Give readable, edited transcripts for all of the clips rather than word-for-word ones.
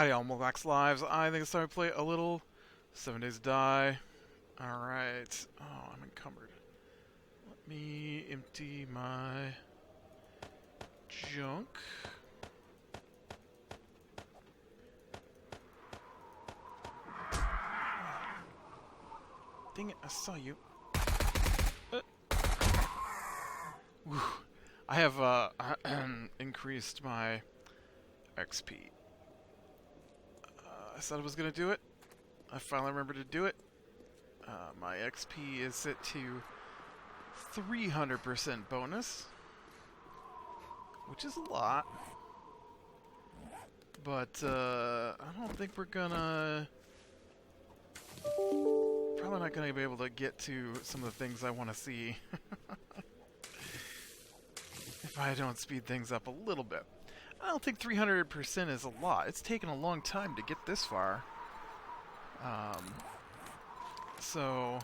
Howdy all Molax Lives. I think it's time to play a little 7 Days to Die. Alright. Oh, I'm encumbered. Let me empty my junk. Dang it, I saw you. Whew. I have increased my XP. I said I was going to do it. I finally remembered to do it. My XP is set to 300% bonus, which is a lot. But I don't think we're gonna... Probably not gonna be able to get to some of the things I want to see if I don't speed things up a little bit. I don't think 300% is a lot. It's taken a long time to get this far. So...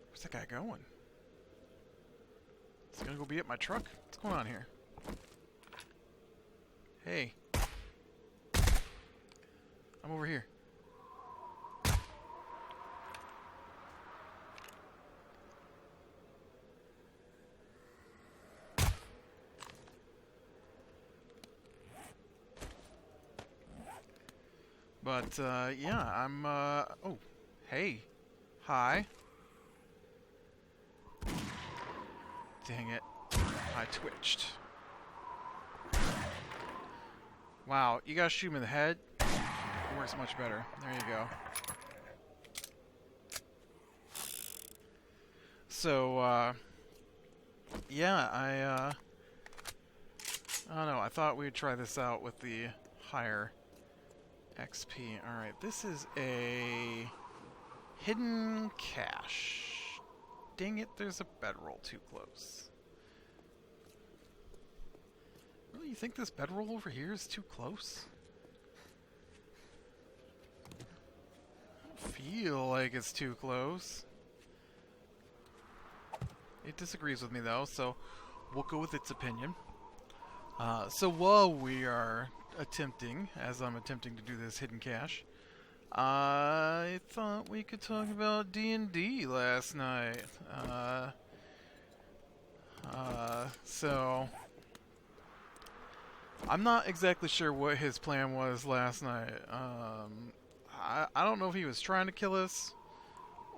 Where's that guy going? Is he gonna go be at my truck? What's going on here? Hey. I'm over here. But, yeah, I'm, oh, hey. Hi. Dang it. I twitched. Wow, you gotta shoot him in the head? It works much better. There you go. So, yeah, I don't know, I thought we'd try this out with the higher XP. Alright, this is a hidden cache. Dang it, there's a bedroll too close. Really, you think this bedroll over here is too close? I don't feel like it's too close. It disagrees with me though, so we'll go with its opinion. So while we are attempting, as I'm attempting to do this hidden cache, I thought we could talk about D&D last night. So I'm not exactly sure what his plan was last night. I don't know if he was trying to kill us,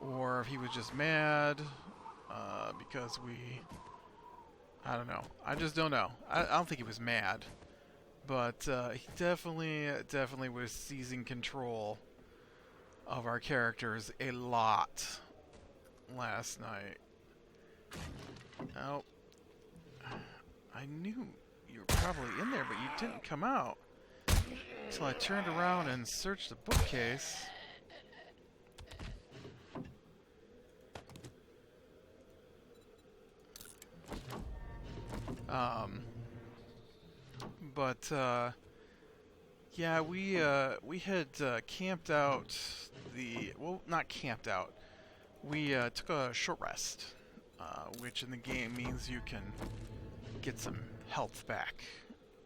or if he was just mad, because I don't know. I just don't know. I don't think he was mad. But he definitely was seizing control of our characters a lot last night. Oh, I knew you were probably in there, but you didn't come out until I turned around and searched the bookcase. But yeah, we had camped out well, not camped out. We took a short rest, which in the game means you can get some health back,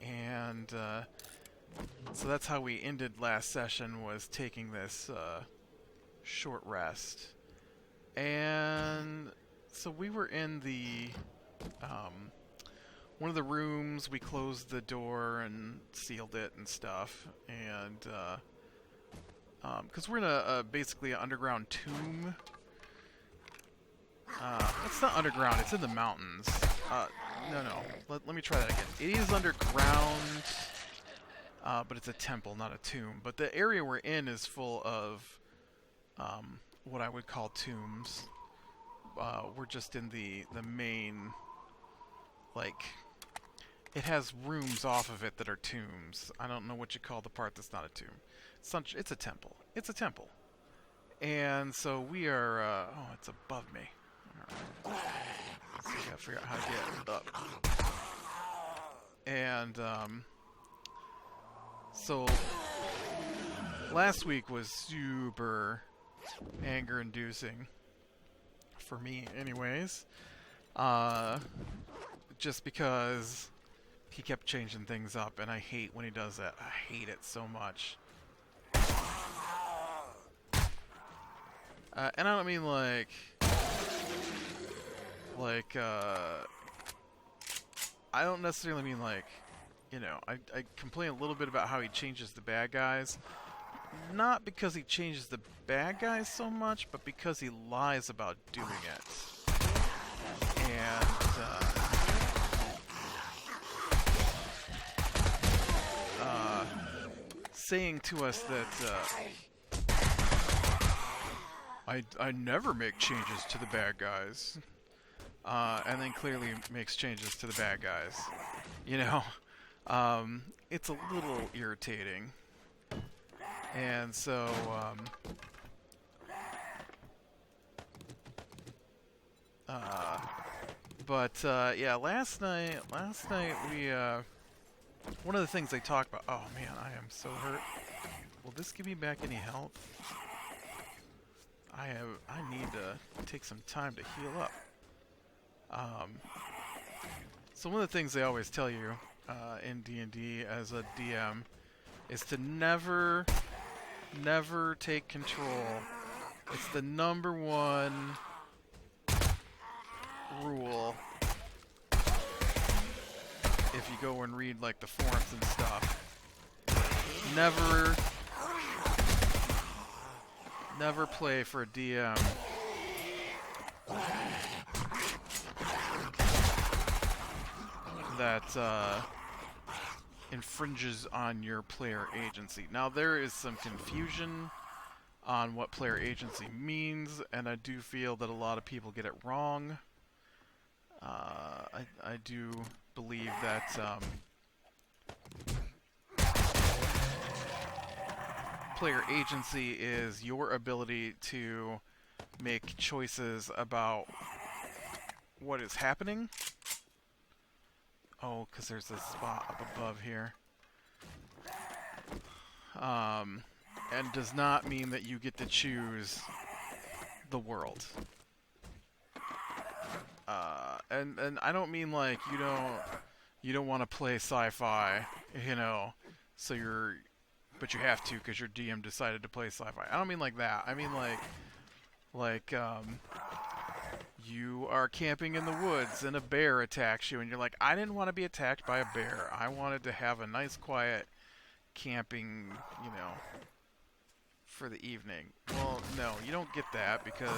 and so that's how we ended last session, was taking this short rest. And so we were in the one of the rooms. We closed the door and sealed it and stuff, and because we're in a basically an underground tomb. It's not underground, it's in the mountains. No, let me try that again. It is underground, but it's a temple, not a tomb. But the area we're in is full of what I would call tombs. We're just in the main, like, it has rooms off of it that are tombs. I don't know what you call the part that's not a tomb. It's a temple. It's a temple. And so we are, oh, it's above me. Alright. So I gotta figure out how to get up. And, so last week was super anger-inducing. For me, anyways. Uh, just because he kept changing things up, and I hate when he does that. I hate it so much. And I don't mean like, I don't necessarily mean like, you know, I complain a little bit about how he changes the bad guys. Not because he changes the bad guys so much, but because he lies about doing it. And, saying to us that, I never make changes to the bad guys. And then clearly makes changes to the bad guys. You know? It's a little irritating. And so, yeah, last night we, one of the things they talked about, oh man, I am so hurt. Will this give me back any health? I need to take some time to heal up. So one of the things they always tell you, in D&D as a DM is to never take control. It's the #1 rule. If you go and read like the forums and stuff, never play for a DM that infringes on your player agency. Now there is some confusion on what player agency means, and I do feel that a lot of people get it wrong. I do believe that player agency is your ability to make choices about what is happening. Oh, because there's a spot up above here. And does not mean that you get to choose the world. And I don't mean like you don't want to play sci-fi, you know, but you have to because your DM decided to play sci-fi. I don't mean like that. I mean like you are camping in the woods and a bear attacks you and you're like, I didn't want to be attacked by a bear. I wanted to have a nice quiet camping, you know, for the evening. Well, no, you don't get that because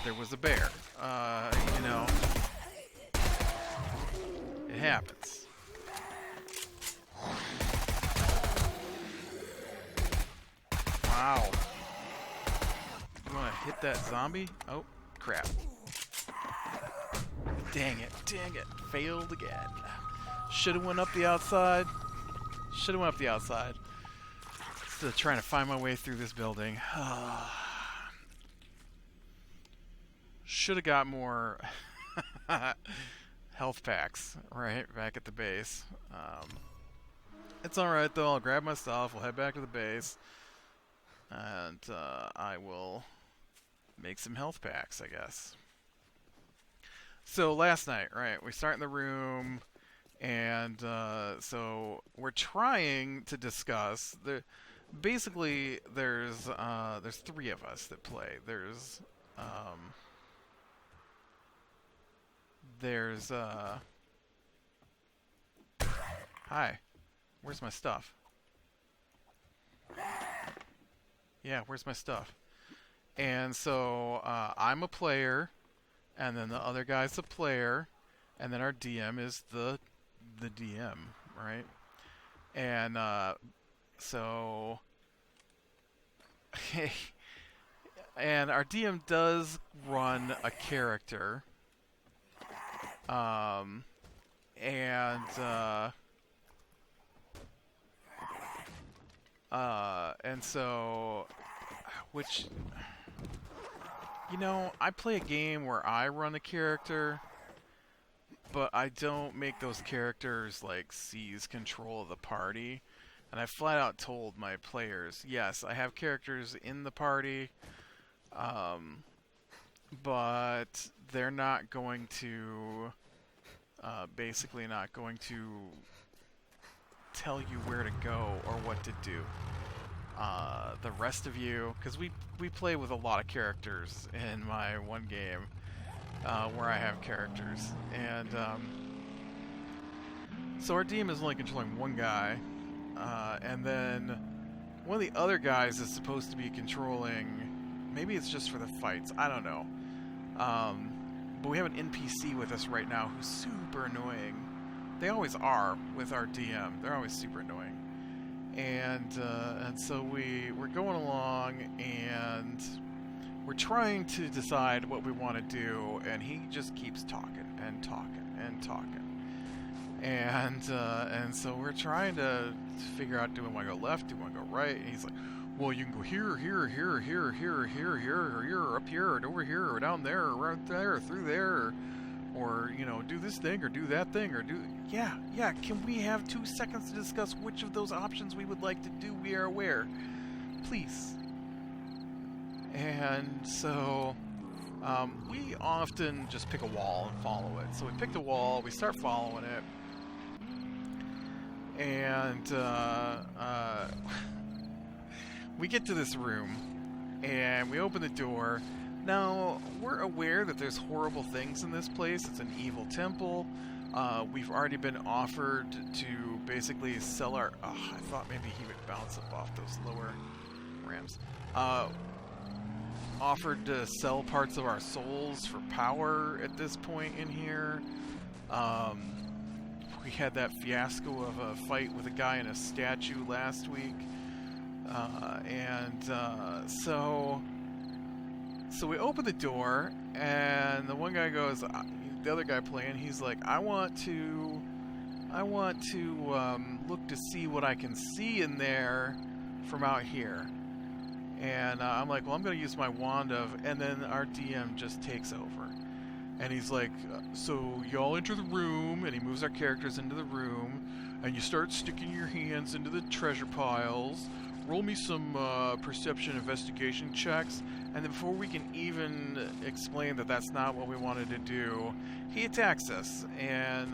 there was a bear. You know, it happens. Wow. You want to hit that zombie? Oh, crap. Dang it. Failed again. Should have went up the outside. Instead of trying to find my way through this building. Should have got more health packs, right, back at the base. It's alright though, I'll grab my stuff, we'll head back to the base, and I will make some health packs, I guess. So last night, right, we start in the room, and so we're trying to discuss basically there's 3 of us that play. Hi. Where's my stuff? Yeah, where's my stuff? And so I'm a player, and then the other guy's a player, and then our DM is the DM, right? And so and our DM does run a character, and so, which, you know, I play a game where I run a character, but I don't make those characters, like, seize control of the party. And I flat out told my players, yes, I have characters in the party, but they're not going to, basically not going to tell you where to go or what to do. The rest of you, because we play with a lot of characters in my one game, where I have characters, and so our DM is only controlling one guy, and then one of the other guys is supposed to be controlling. Maybe it's just for the fights. I don't know. But we have an NPC with us right now who's super annoying. They always are with our DM. They're always super annoying. And so we're going along, and we're trying to decide what we want to do, and he just keeps talking and talking and talking. And so we're trying to figure out, do we want to go left, do we want to go right? And he's like, well, you can go here, here, here, here, here, here, here, or here, up here, and over here, or down there, or right there, or through there, or, you know, do this thing, or do that thing, or do... Yeah, can we have 2 seconds to discuss which of those options we would like to do? We are aware. Please. And so... we often just pick a wall and follow it. So we picked a wall, we start following it, and we get to this room, and we open the door. Now, we're aware that there's horrible things in this place. It's an evil temple. We've already been offered to basically sell our... I thought maybe he would bounce up off those lower ramps. Offered to sell parts of our souls for power at this point in here. We had that fiasco of a fight with a guy in a statue last week. So we open the door, and the one guy goes, the other guy playing, he's like, I want to look to see what I can see in there from out here. And I'm like, well, I'm going to use my wand of, and then our DM just takes over. And he's like, so y'all enter the room, and he moves our characters into the room, and you start sticking your hands into the treasure piles. Roll me some perception investigation checks, and then before we can even explain that that's not what we wanted to do, he attacks us and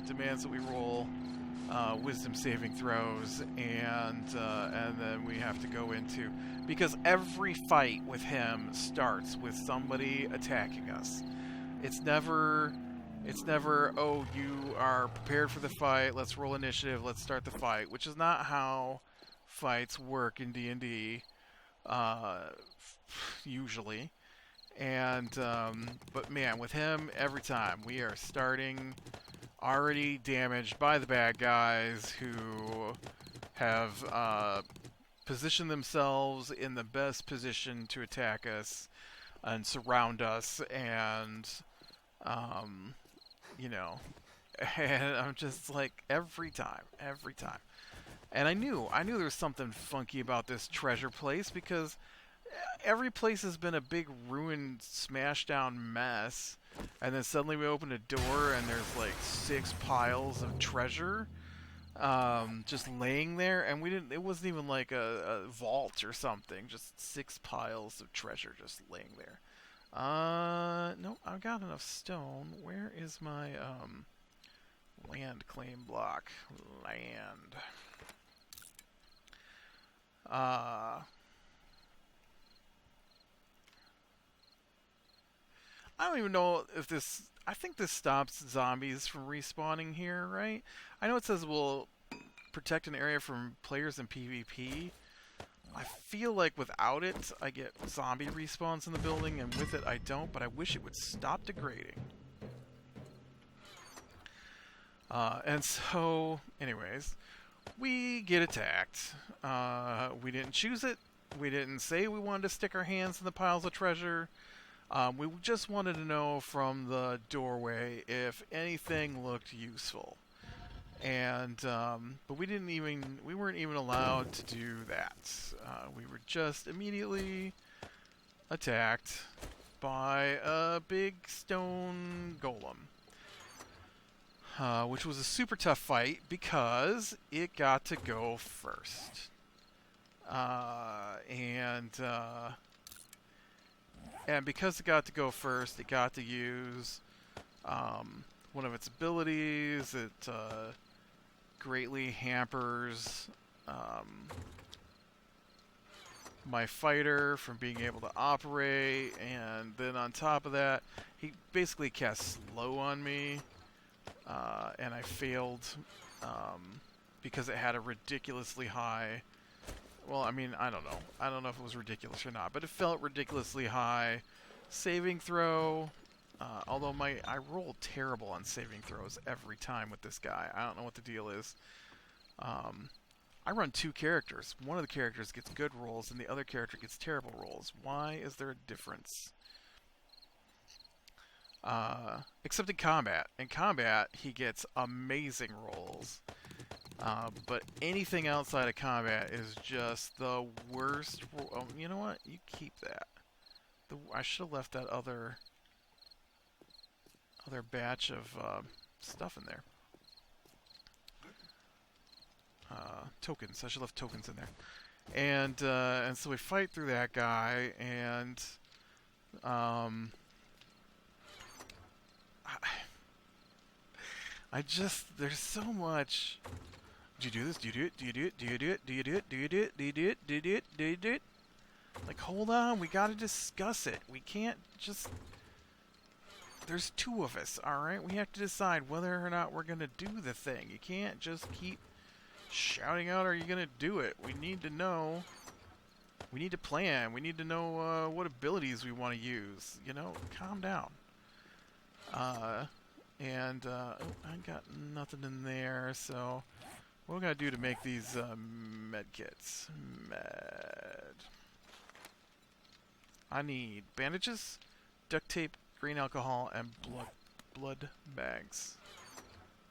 demands that we roll wisdom saving throws, and then we have to go into, because every fight with him starts with somebody attacking us. It's never, oh, you are prepared for the fight, let's roll initiative, let's start the fight, which is not how fights work in D&D, usually. And, but man, with him, every time, we are starting already damaged by the bad guys who have, positioned themselves in the best position to attack us and surround us, and, you know, and I'm just like, every time. And I knew there was something funky about this treasure place, because every place has been a big ruined, smashed down mess, and then suddenly we open a door and there's like 6 piles of treasure just laying there, and it wasn't even like a vault or something, just 6 piles of treasure just laying there. No, I've got enough stone. Where is my land claim block? Land. I don't even know if this... I think this stops zombies from respawning here, right? I know it says we'll protect an area from players in PvP. I feel like without it, I get zombie respawns in the building, and with it I don't, but I wish it would stop degrading. And so, anyways, we get attacked. We didn't choose it. We didn't say we wanted to stick our hands in the piles of treasure. We just wanted to know from the doorway if anything looked useful. And, but we weren't even allowed to do that. We were just immediately attacked by a big stone golem. Which was a super tough fight because it got to go first. And because it got to go first, it got to use one of its abilities. It greatly hampers my fighter from being able to operate, and then on top of that, he basically cast slow on me, and I failed because it had a ridiculously high. Well, I mean, I don't know. I don't know if it was ridiculous or not, but it felt ridiculously high saving throw. Although I roll terrible on saving throws every time with this guy. I don't know what the deal is. I run two characters. One of the characters gets good rolls, and the other character gets terrible rolls. Why is there a difference? Except in combat. In combat, he gets amazing rolls. But anything outside of combat is just the worst. Oh, you know what? You keep that. I should have left that other batch of stuff in there. Tokens. I should have left tokens in there. And so we fight through that guy, and I just, there's so much. Do you do this? Do you do it? Do you do it? Do you do it? Do you do it? Do you do it? Do you do it? Do you do it? Do you do it? Like, hold on, we gotta discuss it. We can't just. There's two of us, alright? We have to decide whether or not we're gonna do the thing. You can't just keep shouting out, are you gonna do it? We need to know. We need to plan. We need to know what abilities we want to use. You know, calm down. Oh, I got nothing in there, so what we gotta do to make these medkits? I need bandages, duct tape, green alcohol, and blood bags.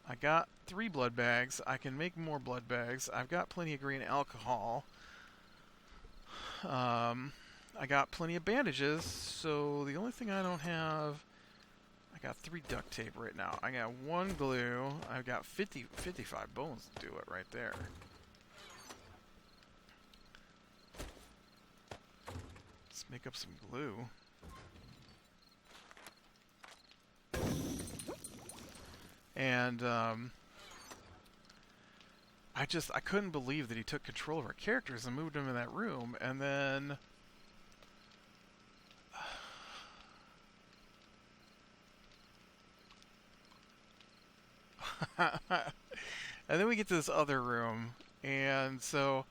I got 3 blood bags. I can make more blood bags. I've got plenty of green alcohol. I got plenty of bandages, so the only thing I don't have... I got 3 duct tape right now. I got 1 glue. I've got 55 bones to do it right there. Let's make up some glue. And, I couldn't believe that he took control of our characters and moved them in that room, and then... and then we get to this other room, and so,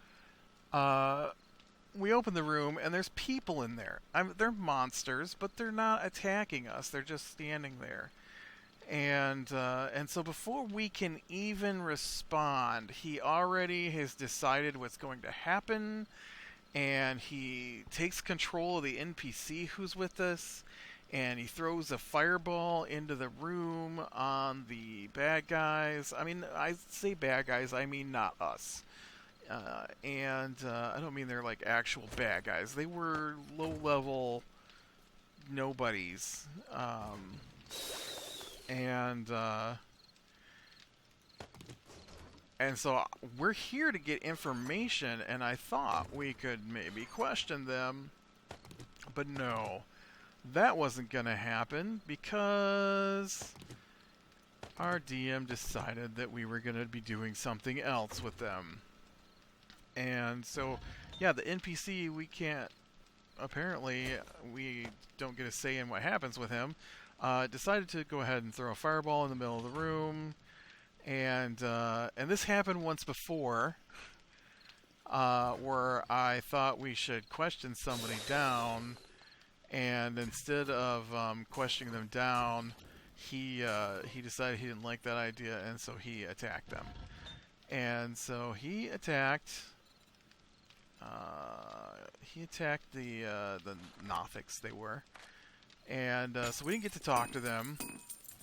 we open the room, and there's people in there. They're monsters, but they're not attacking us. They're just standing there. And so before we can even respond, he already has decided what's going to happen, and he takes control of the NPC who's with us, and he throws a fireball into the room on the bad guys. I mean, I say bad guys, I mean not us. I don't mean they're like actual bad guys. They were low-level nobodies. And so we're here to get information, and I thought we could maybe question them, but no, that wasn't gonna happen because our DM decided that we were gonna be doing something else with them. And so, yeah, the NPC, we can't, apparently, we don't get a say in what happens with him. Decided to go ahead and throw a fireball in the middle of the room, and this happened once before, where I thought we should question somebody down, and instead of questioning them down, he decided he didn't like that idea, and so he attacked them. And so he attacked the Nothics, they were. And so we didn't get to talk to them,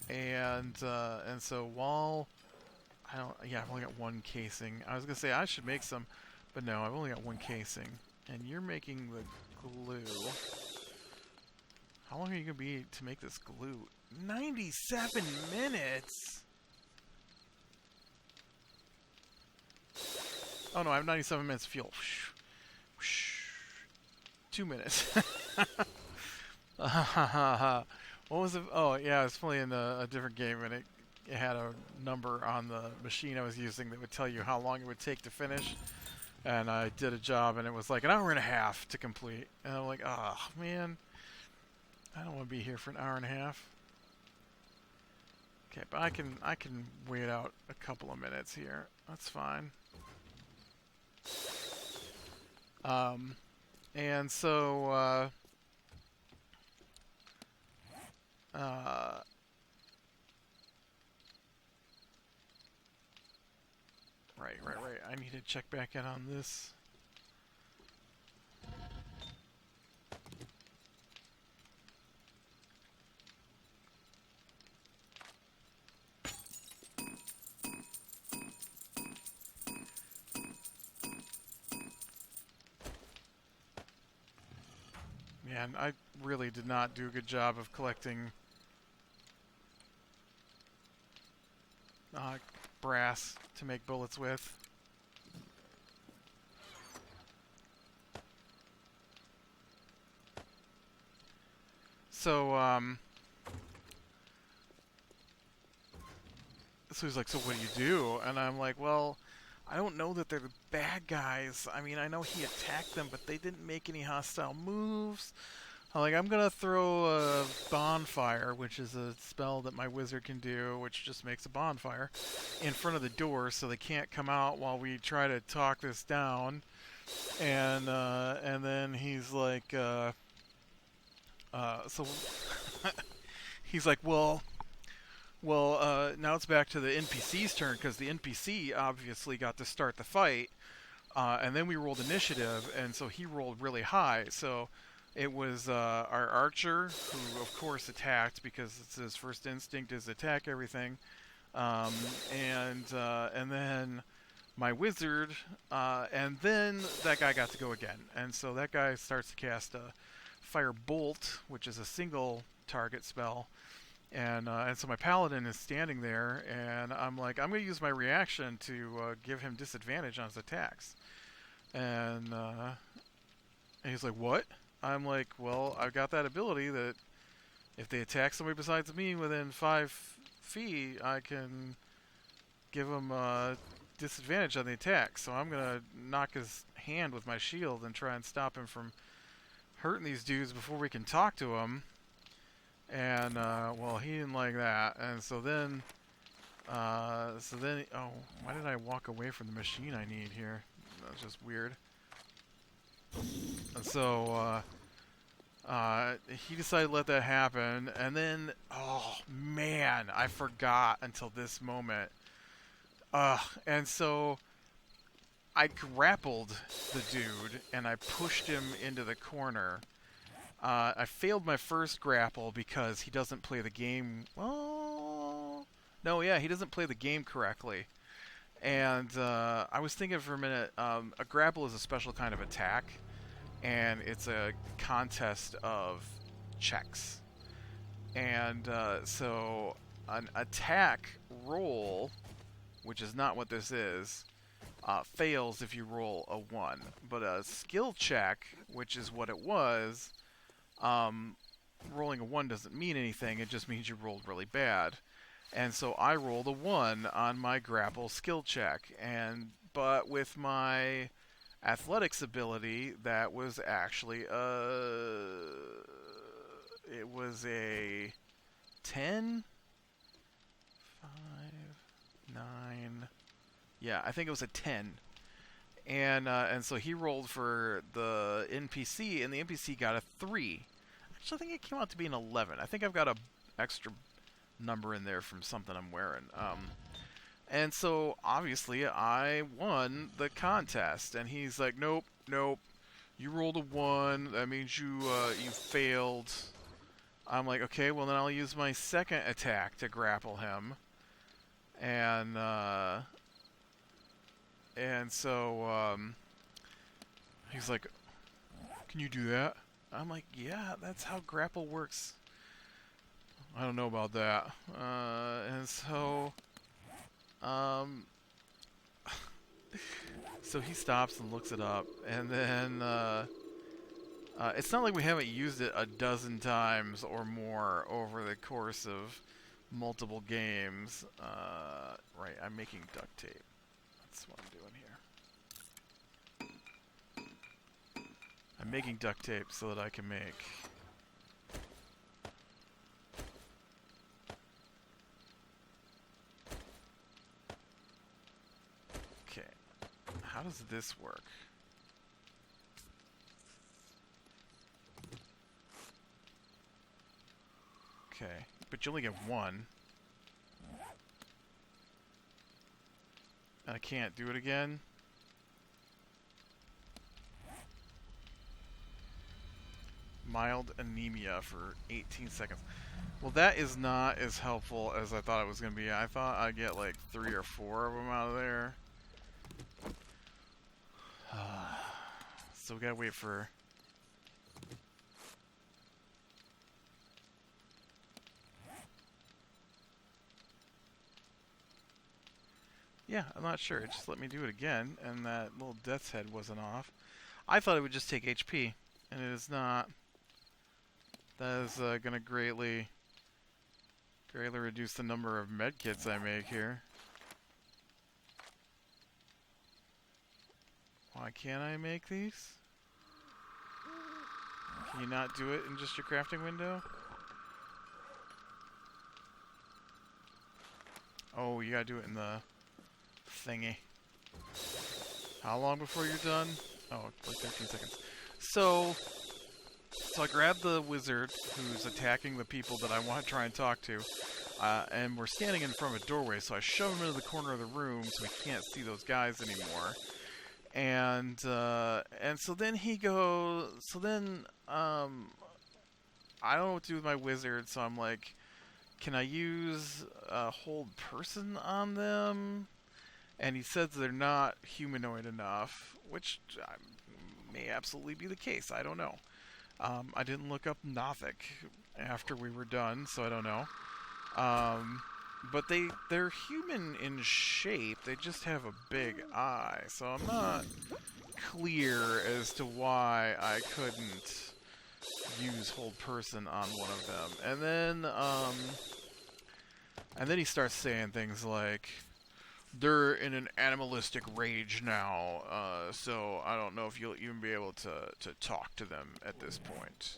and so while I've only got 1 casing. I was gonna say I should make some, but no, I've only got 1 casing. And you're making the glue. How long are you gonna be to make this glue? 97 minutes. Oh no, I have 97 minutes of fuel. 2 minutes. What was it? Oh, yeah, I was playing a different game, and it had a number on the machine I was using that would tell you how long it would take to finish. And I did a job, and it was like an hour and a half to complete. And I'm like, oh, man, I don't want to be here for an hour and a half. Okay, but I can wait out a couple of minutes here. That's fine. Um, and so, uh, right. I need to check back in on this. Man, I really did not do a good job of collecting uh, brass to make bullets with. So, so he's like, so what do you do? And I'm like, well, I don't know that they're the bad guys. I mean, I know he attacked them, but they didn't make any hostile moves. I'm like, I'm gonna throw a bonfire, which is a spell that my wizard can do, which just makes a bonfire, in front of the door so they can't come out while we try to talk this down. And then he's like, so he's like, well, now it's back to the NPC's turn because the NPC obviously got to start the fight, and then we rolled initiative, and so he rolled really high. So it was our archer who, of course, attacked because it's his first instinct is attack everything, and then my wizard, and then that guy got to go again, and so that guy starts to cast a fire bolt, which is a single target spell. And so my paladin is standing there, and I'm like, I'm going to use my reaction to give him disadvantage on his attacks. And he's like, what? I'm like, well, I've got that ability that if they attack somebody besides me within 5 feet, I can give him disadvantage on the attack. So I'm going to knock his hand with my shield and try and stop him from hurting these dudes before we can talk to him. And, well, he didn't like that. And so then, oh, why did I walk away from the machine I need here? That's just weird. And so, he decided to let that happen. And then, oh, man, I forgot until this moment. And so I grappled the dude and I pushed him into the corner. I failed my first grapple because he doesn't play the game. Oh, no, yeah, he doesn't play the game correctly. And I was thinking for a minute, a grapple is a special kind of attack, and it's a contest of checks. And so an attack roll, which is not what this is, fails if you roll a 1. But a skill check, which is what it was, rolling a 1 doesn't mean anything, it just means you rolled really bad. And so I rolled a 1 on my grapple skill check, but with my athletics ability, that was actually it was a 10, 5, 9, yeah, I think it was a 10. And so he rolled for the NPC, and the NPC got a 3. Actually, I think it came out to be an 11. I think I've got a extra number in there from something I'm wearing. And so obviously I won the contest, and he's like, nope, you rolled a 1. That means you failed. I'm like, okay, well then I'll use my second attack to grapple him, and so he's like, can you do that? I'm like, yeah, that's how grapple works. I don't know about that. And so, so he stops and looks it up, and then It's not like we haven't used it a dozen times or more over the course of multiple games. Right, I'm making duct tape. That's what I'm doing here. I'm making duct tape so that I can make... Okay, how does this work? Okay, but you only get one. And I can't do it again? Mild anemia for 18 seconds. Well, that is not as helpful as I thought it was going to be. I thought I'd get like 3 or 4 of them out of there. So we gotta wait for... Yeah, I'm not sure. It just let me do it again, and that little death's head wasn't off. I thought it would just take HP, and it is not. That is going to greatly reduce the number of medkits I make here. Why can't I make these? Can you not do it in just your crafting window? Oh, you gotta do it in the thingy. How long before you're done? Oh, like 13 seconds. So I grab the wizard who's attacking the people that I want to try and talk to, and we're standing in front of a doorway, so I shove him into the corner of the room so we can't see those guys anymore. And so then he goes, I don't know what to do with my wizard, so I'm like, can I use hold person on them? And he says they're not humanoid enough, which may absolutely be the case. I don't know. I didn't look up Nothic after we were done, so I don't know. But they're human in shape. They just have a big eye, so I'm not clear as to why I couldn't use hold person on one of them. And then he starts saying things like, they're in an animalistic rage now, so I don't know if you'll even be able to talk to them at this point.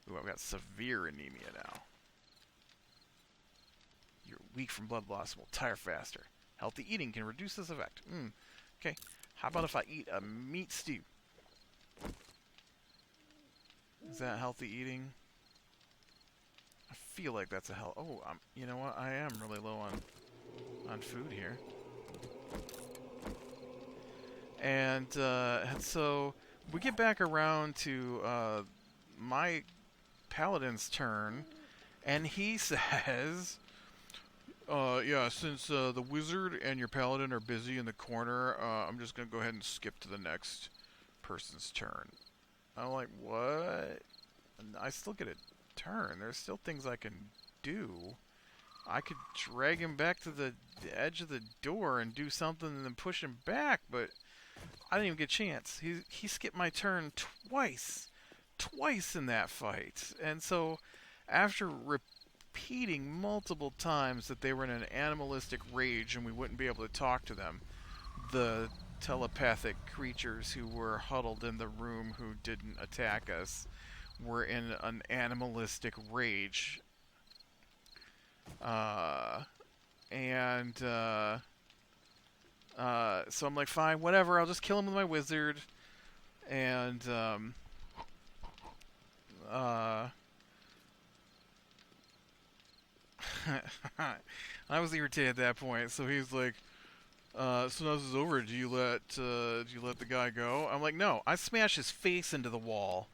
Ooh, I've got severe anemia now. You're weak from blood loss and will tire faster. Healthy eating can reduce this effect. Okay. How about if I eat a meat stew? Is that healthy eating? I feel like that's a hell. Oh, you know what? I am really low on food here. And so we get back around to my paladin's turn, and he says, yeah, since the wizard and your paladin are busy in the corner, I'm just going to go ahead and skip to the next person's turn. I'm like, what? I still get a turn. There's still things I can do. I could drag him back to the edge of the door and do something and then push him back, but I didn't even get a chance. He skipped my turn twice in that fight. And so after repeating multiple times that they were in an animalistic rage and we wouldn't be able to talk to them, the telepathic creatures who were huddled in the room who didn't attack us were in an animalistic rage. So I'm like, fine, whatever, I'll just kill him with my wizard. And I was irritated at that point, so he's like, so now this is over, do you let the guy go? I'm like, no. I smashed his face into the wall.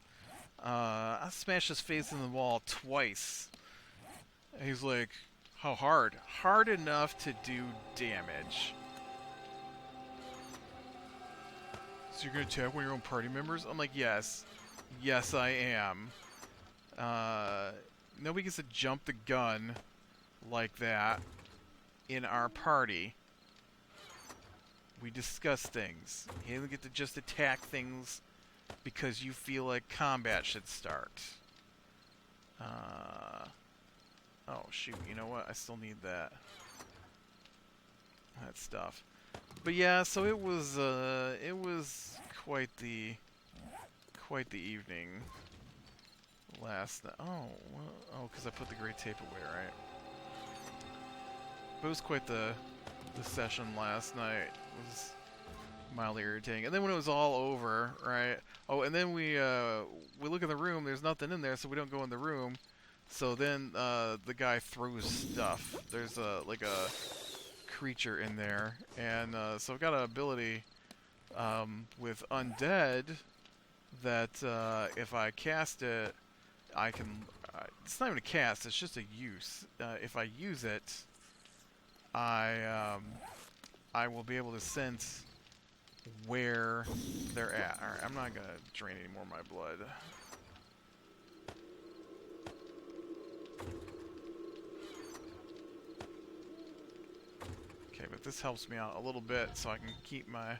I smashed his face into the wall twice. And he's like, how hard? Hard enough to do damage. So you're gonna attack one of your own party members? I'm like, yes. Yes, I am. Nobody gets to jump the gun like that in our party. We discuss things. He doesn't get to just attack things because you feel like combat should start. Oh shoot, you know what? I still need that stuff. But yeah, so it was quite the evening last night. Oh, well, oh, because I put the gray tape away, right? But it was quite the session last night. It was mildly irritating. And then when it was all over, right? Oh, and then we look in the room. There's nothing in there, so we don't go in the room. So then the guy throws stuff. There's like a creature in there, and so I've got an ability with undead that if I cast it, I can. It's not even a cast; it's just a use. If I use it, I will be able to sense where they're at. All right, I'm not gonna drain any more of my blood. Okay, but this helps me out a little bit, so I can keep my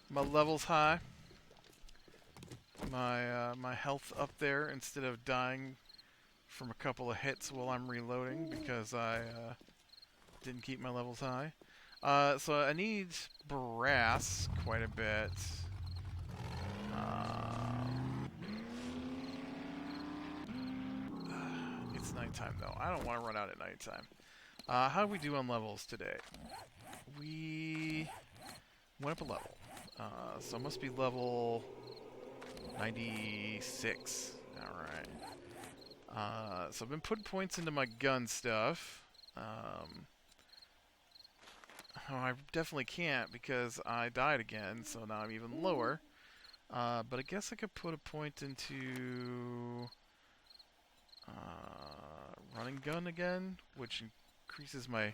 levels high, my health up there instead of dying from a couple of hits while I'm reloading because I didn't keep my levels high. So I need brass quite a bit. It's nighttime though. I don't want to run out at nighttime. How do we do on levels today? We went up a level. So it must be level 96. Alright. So I've been putting points into my gun stuff. Oh, I definitely can't because I died again, so now I'm even lower. But I guess I could put a point into running gun again, which increases my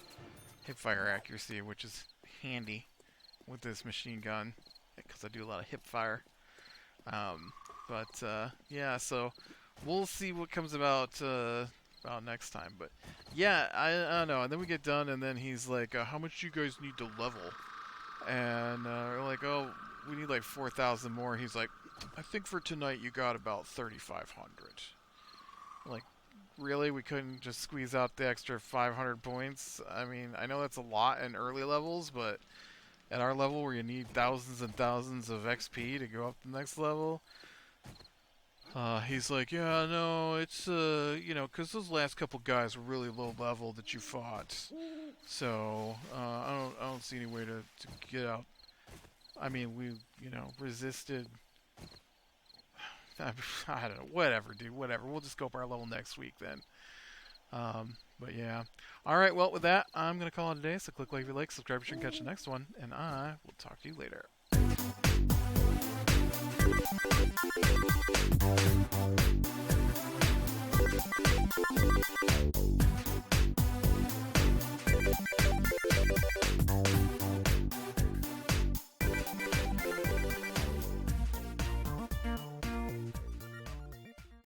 hipfire accuracy, which is handy with this machine gun because I do a lot of hipfire. Yeah, so we'll see what comes about next time. But yeah, I don't know. And then we get done, and then he's like, "How much do you guys need to level?" And we're like, "Oh, we need like 4,000 more." He's like, "I think for tonight you got about 3,500." Like, really? We couldn't just squeeze out the extra 500 points? I mean, I know that's a lot in early levels, but at our level where you need thousands and thousands of XP to go up the next level, he's like, "Yeah, no, it's, you know, because those last couple guys were really low level that you fought. So, I don't see any way to get out. I mean, we, you know, resisted." I don't know. Whatever, dude. Whatever. We'll just go up our level next week then. But yeah. Alright, well, with that, I'm going to call it a day. So click like if you like, subscribe if you can catch the next one. And I will talk to you later.